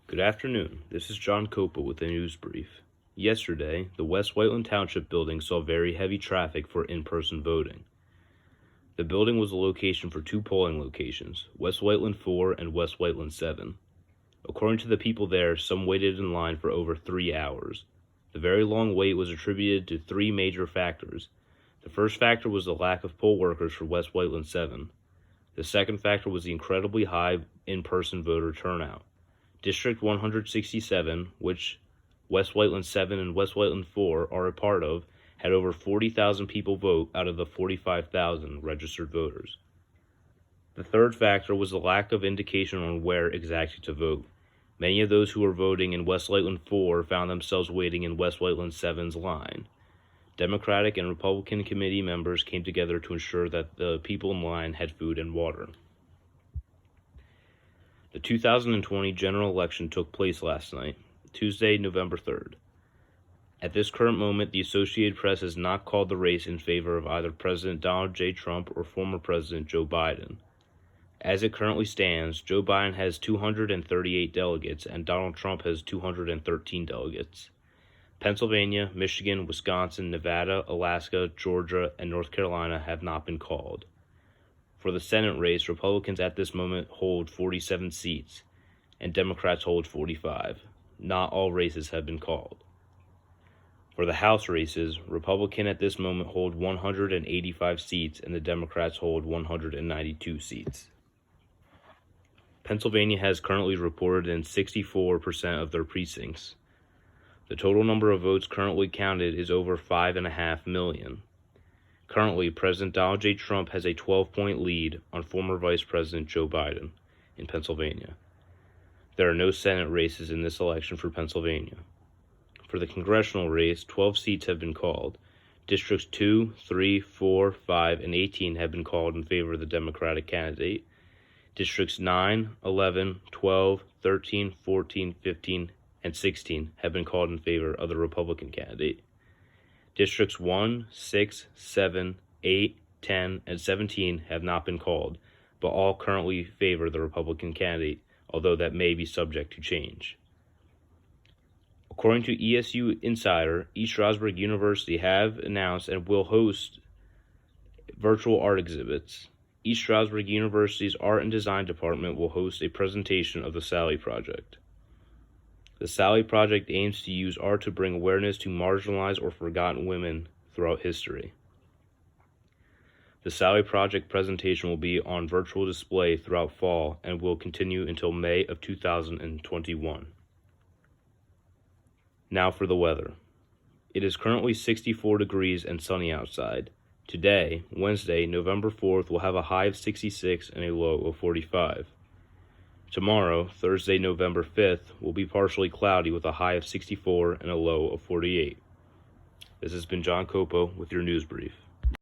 Good afternoon. This is John Coppa with a news brief. Yesterday, the West Whiteland Township building saw very heavy traffic for in-person voting. The building was a location for two polling locations, West Whiteland 4 and West Whiteland 7. According to the people there, some waited in line for over 3 hours. The very long wait was attributed to three major factors. The first factor was the lack of poll workers for West Whiteland 7. The second factor was the incredibly high in-person voter turnout. District 167, which West Whiteland 7 and West Whiteland 4 are a part of, had over 40,000 people vote out of the 45,000 registered voters. The third factor was the lack of indication on where exactly to vote. Many of those who were voting in West Whiteland 4 found themselves waiting in West Whiteland 7's line. Democratic and Republican committee members came together to ensure that the people in line had food and water. The 2020 general election took place last night, Tuesday, November 3rd. At this current moment, the Associated Press has not called the race in favor of either President Donald J. Trump or former President Joe Biden. As it currently stands, Joe Biden has 238 delegates and Donald Trump has 213 delegates. Pennsylvania, Michigan, Wisconsin, Nevada, Alaska, Georgia, and North Carolina have not been called. For the Senate race, Republicans at this moment hold 47 seats, and Democrats hold 45. Not all races have been called. For the House races, Republicans at this moment hold 185 seats, and the Democrats hold 192 seats. Pennsylvania has currently reported in 64% of their precincts. The total number of votes currently counted is over 5.5 million. Currently, President Donald J. Trump has a 12-point lead on former Vice President Joe Biden in Pennsylvania. There are no Senate races in this election for Pennsylvania. For the congressional race, 12 seats have been called. Districts 2, 3, 4, 5, and 18 have been called in favor of the Democratic candidate. Districts 9, 11, 12, 13, 14, 15, and 16 have been called in favor of the Republican candidate. Districts 1, 6, 7, 8, 10, and 17 have not been called, but all currently favor the Republican candidate, although that may be subject to change. According to ESU Insider, East Stroudsburg University have announced and will host virtual art exhibits. East Stroudsburg University's Art and Design Department will host a presentation of the Sally Project. The Sally Project aims to use art to bring awareness to marginalized or forgotten women throughout history. The Sally Project presentation will be on virtual display throughout fall and will continue until May of 2021. Now for the weather. It is currently 64 degrees and sunny outside. Today, Wednesday, November 4th, will have a high of 66 and a low of 45. Tomorrow, Thursday, November 5th, will be partially cloudy with a high of 64 and a low of 48. This has been John Coppa with your news brief.